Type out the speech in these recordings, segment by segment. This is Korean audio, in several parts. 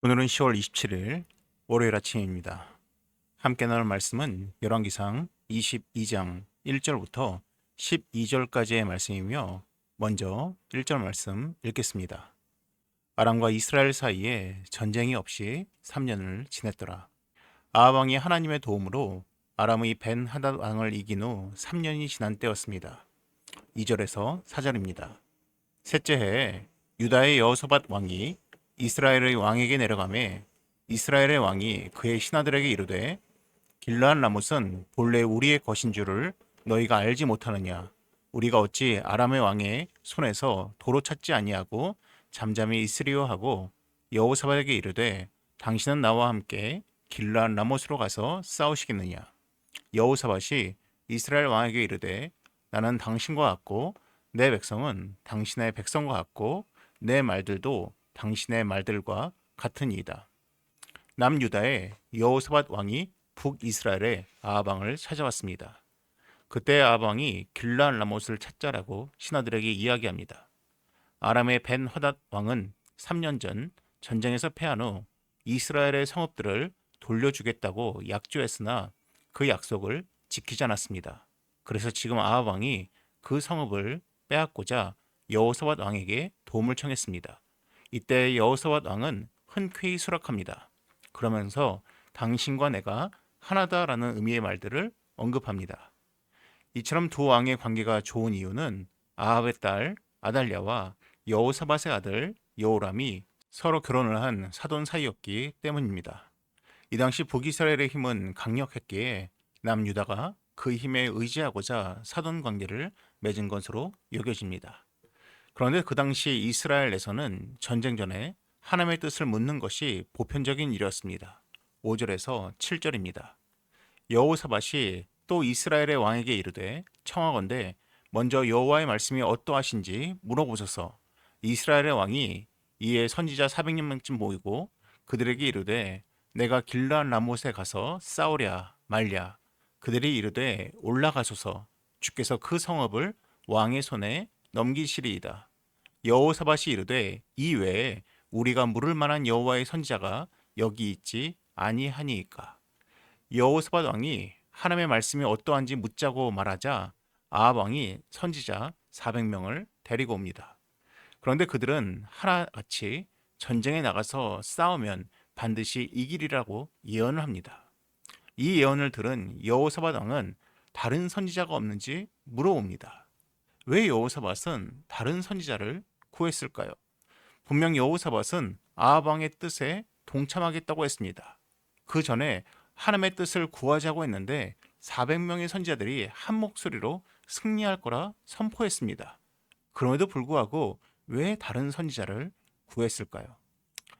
오늘은 10월 27일 월요일 아침입니다. 함께 나눌 말씀은 열왕기상 22장 1절부터 12절까지의 말씀이며 먼저 1절 말씀 읽겠습니다. 아람과 이스라엘 사이에 전쟁이 없이 3년을 지냈더라. 아합 왕이 하나님의 도움으로 아람의 벤 하닷 왕을 이긴 후 3년이 지난 때였습니다. 2절에서 4절입니다. 셋째 해에 유다의 여호사밧 왕이 이스라엘의 왕에게 내려가매 이스라엘의 왕이 그의 신하들에게 이르되 길르앗 라못은 본래 우리의 것인 줄을 너희가 알지 못하느냐. 우리가 어찌 아람의 왕의 손에서 도로 찾지 아니하고 잠잠히 있으리요 하고 여호사밧에게 이르되 당신은 나와 함께 길르앗 라못으로 가서 싸우시겠느냐. 여호사밧이 이스라엘 왕에게 이르되 나는 당신과 같고 내 백성은 당신의 백성과 같고 내 말들도 당신의 말들과 같으니이다. 남유다의 여호사밧 왕이 북이스라엘의 아합 왕을 찾아왔습니다. 그때 아합 왕이 길르앗 라못을 찾자라고 신하들에게 이야기합니다. 아람의 벤 하닷 왕은 3년 전 전쟁에서 패한 후 이스라엘의 성읍들을 돌려주겠다고 약조했으나 그 약속을 지키지 않았습니다. 그래서 지금 아합 왕이 그 성읍을 빼앗고자 여호사밧 왕에게 도움을 청했습니다. 이때 여호사밧 왕은 흔쾌히 수락합니다. 그러면서 당신과 내가 하나다라는 의미의 말들을 언급합니다. 이처럼 두 왕의 관계가 좋은 이유는 아합의 딸 아달랴와 여호사밧의 아들 여호람이 서로 결혼을 한 사돈 사이였기 때문입니다. 이 당시 북이스라엘의 힘은 강력했기에 남유다가 그 힘에 의지하고자 사돈 관계를 맺은 것으로 여겨집니다. 그런데 그 당시 이스라엘에서는 전쟁 전에 하나님의 뜻을 묻는 것이 보편적인 일이었습니다. 5절에서 7절입니다. 여호사밧이 또 이스라엘의 왕에게 이르되 청하건대 먼저 여호와의 말씀이 어떠하신지 물어보소서. 이스라엘의 왕이 이에 선지자 400명쯤 모이고 그들에게 이르되 내가 길르앗 라못에 가서 싸우랴 말랴. 그들이 이르되 올라가소서. 주께서 그 성읍을 왕의 손에 넘기시리이다. 여호사밧이 이르되 이 외에 우리가 물을 만한 여호와의 선지자가 여기 있지 아니하니이까. 여호사밧 왕이 하나님의 말씀이 어떠한지 묻자고 말하자 아합 왕이 선지자 400명을 데리고 옵니다. 그런데 그들은 하나같이 전쟁에 나가서 싸우면 반드시 이기리라고 예언을 합니다. 이 예언을 들은 여호사밧 왕은 다른 선지자가 없는지 물어봅니다. 왜 여호사밧은 다른 선지자를 구했을까요? 분명 여호사밧은 아합 왕의 뜻에 동참하겠다고 했습니다. 그 전에 하나님의 뜻을 구하자고 했는데 400명의 선지자들이 한 목소리로 승리할 거라 선포했습니다. 그럼에도 불구하고 왜 다른 선지자를 구했을까요?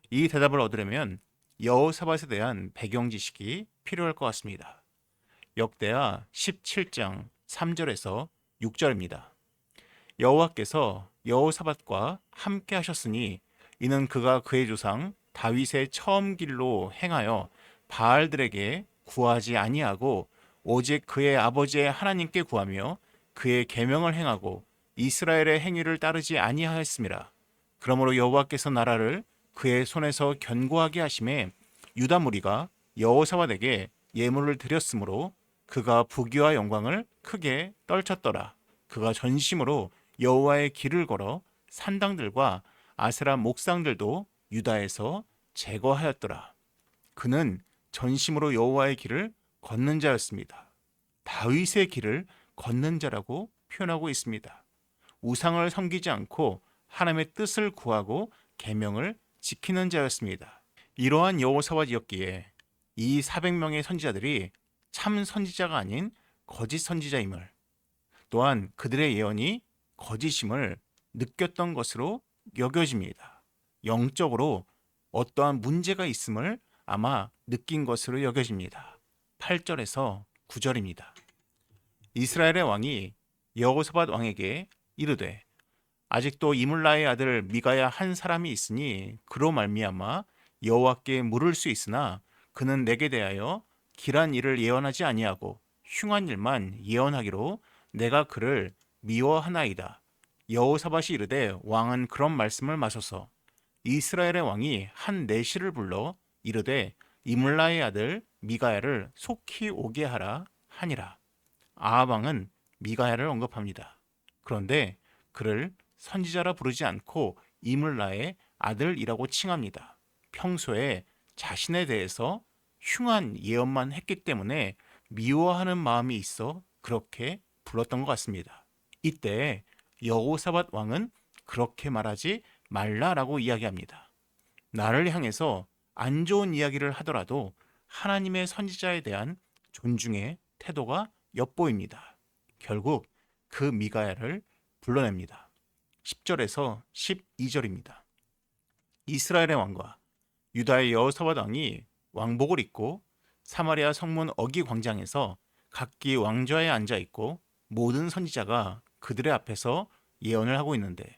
이 대답을 얻으려면 여호사밧에 대한 배경 지식이 필요할 것 같습니다. 역대하 17장 3절에서 6절입니다. 여호와께서 여호사밧과 함께 하셨으니 이는 그가 그의 조상 다윗의 처음 길로 행하여 바알들에게 구하지 아니하고 오직 그의 아버지의 하나님께 구하며 그의 계명을 행하고 이스라엘의 행위를 따르지 아니하였음이라. 그러므로 여호와께서 나라를 그의 손에서 견고하게 하심에 유다 무리가 여호사밧에게 예물을 드렸으므로 그가 부귀와 영광을 크게 떨쳤더라. 그가 전심으로 여호와의 길을 걸어 산당들과 아세라 목상들도 유다에서 제거하였더라. 그는 전심으로 여호와의 길을 걷는 자였습니다. 다윗의 길을 걷는 자라고 표현하고 있습니다. 우상을 섬기지 않고 하나님의 뜻을 구하고 계명을 지키는 자였습니다. 이러한 여호사밧이었기에 이 400명의 선지자들이 참 선지자가 아닌 거짓 선지자임을, 또한 그들의 예언이 거짓임을 느꼈던 것으로 여겨집니다. 영적으로 어떠한 문제가 있음을 아마 느낀 것으로 여겨집니다. 8절에서 9절입니다. 이스라엘의 왕이 여호사밧 왕에게 이르되 아직도 이물라의 아들 미가야 한 사람이 있으니 그로 말미암아 여호와께 물을 수 있으나 그는 내게 대하여 길한 일을 예언하지 아니하고 흉한 일만 예언하기로 내가 그를 미워하나이다. 여호사밧이 이르되 왕은 그런 말씀을 마소서. 이스라엘의 왕이 한 내시를 불러 이르되 이물라의 아들 미가야를 속히 오게 하라 하니라. 아합 왕은 미가야를 언급합니다. 그런데 그를 선지자라 부르지 않고 이물라의 아들이라고 칭합니다. 평소에 자신에 대해서 흉한 예언만 했기 때문에 미워하는 마음이 있어 그렇게 불렀던 것 같습니다. 이때 여호사밧 왕은 그렇게 말하지 말라라고 이야기합니다. 나를 향해서 안 좋은 이야기를 하더라도 하나님의 선지자에 대한 존중의 태도가 엿보입니다. 결국 그 미가야를 불러냅니다. 10절에서 12절입니다. 이스라엘의 왕과 유다의 여호사밧 왕이 왕복을 입고 사마리아 성문 어기 광장에서 각기 왕좌에 앉아 있고 모든 선지자가 그들의 앞에서 예언을 하고 있는데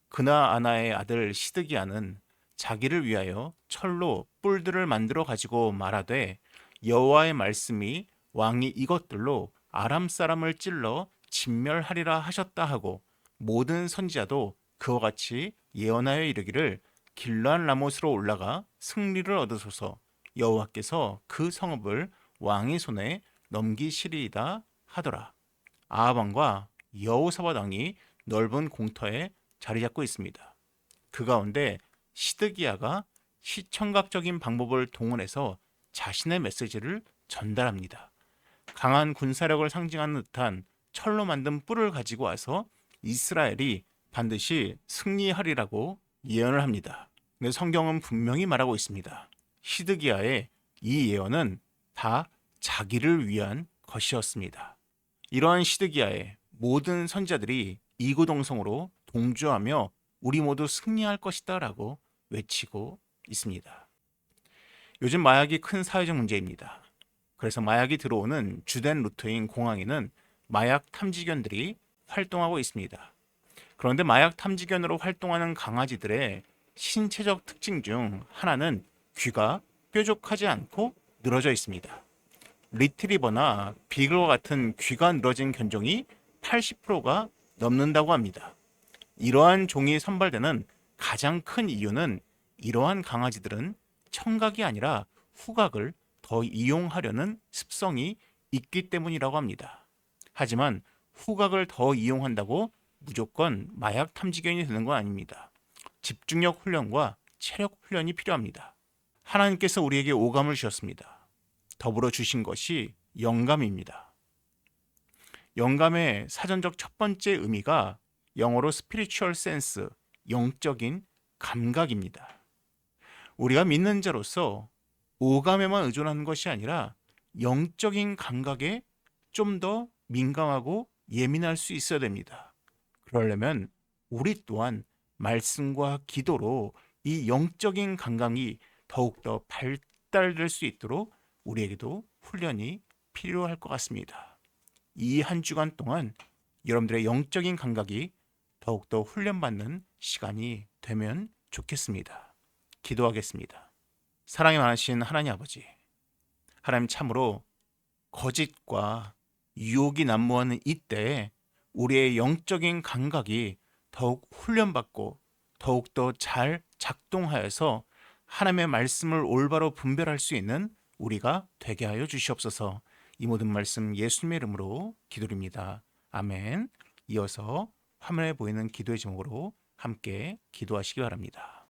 그나아나의 아들 시드기야는 자기를 위하여 철로 뿔들을 만들어 가지고 말하되 여호와의 말씀이 왕이 이것들로 아람 사람을 찔러 진멸하리라 하셨다 하고 모든 선지자도 그와 같이 예언하여 이르기를 길르앗 라못으로 올라가 승리를 얻으소서 여호와께서 그 성읍을 왕의 손에 넘기시리이다 하더라. 아합 왕과 여호사밧 왕이 넓은 공터에 자리 잡고 있습니다. 그 가운데 시드기야가 시청각적인 방법을 동원해서 자신의 메시지를 전달합니다. 강한 군사력을 상징하는 듯한 철로 만든 뿔을 가지고 와서 이스라엘이 반드시 승리하리라고 예언을 합니다. 근데 성경은 분명히 말하고 있습니다. 시드기야의 이 예언은 다 자기를 위한 것이었습니다. 이러한 시드기야의 모든 선지자들이 이구동성으로 동조하며 우리 모두 승리할 것이다 라고 외치고 있습니다. 요즘 마약이 큰 사회적 문제입니다. 그래서 마약이 들어오는 주된 루트인 공항에는 마약 탐지견들이 활동하고 있습니다. 그런데 마약 탐지견으로 활동하는 강아지들의 신체적 특징 중 하나는 귀가 뾰족하지 않고 늘어져 있습니다. 리트리버나 비글과 같은 귀가 늘어진 견종이 80%가 넘는다고 합니다. 이러한 종이 선발되는 가장 큰 이유는 이러한 강아지들은 청각이 아니라 후각을 더 이용하려는 습성이 있기 때문이라고 합니다. 하지만 후각을 더 이용한다고 무조건 마약 탐지견이 되는 건 아닙니다. 집중력 훈련과 체력 훈련이 필요합니다. 하나님께서 우리에게 오감을 주셨습니다. 더불어 주신 것이 영감입니다. 영감의 사전적 첫 번째 의미가 영어로 spiritual sense, 영적인 감각입니다. 우리가 믿는 자로서 오감에만 의존하는 것이 아니라 영적인 감각에 좀 더 민감하고 예민할 수 있어야 됩니다. 그러려면 우리 또한 말씀과 기도로 이 영적인 감각이 더욱더 발달될 수 있도록 우리에게도 훈련이 필요할 것 같습니다. 이 한 주간 동안 여러분들의 영적인 감각이 더욱더 훈련받는 시간이 되면 좋겠습니다. 기도하겠습니다. 사랑이 많으신 하나님 아버지, 하나님 참으로 거짓과 유혹이 난무하는 이때에 우리의 영적인 감각이 더욱 훈련받고 더욱더 잘 작동하여서 하나님의 말씀을 올바로 분별할 수 있는 우리가 되게 하여 주시옵소서. 이 모든 말씀 예수님의 이름으로 기도드립니다. 아멘. 이어서 화면에 보이는 기도의 제목으로 함께 기도하시기 바랍니다.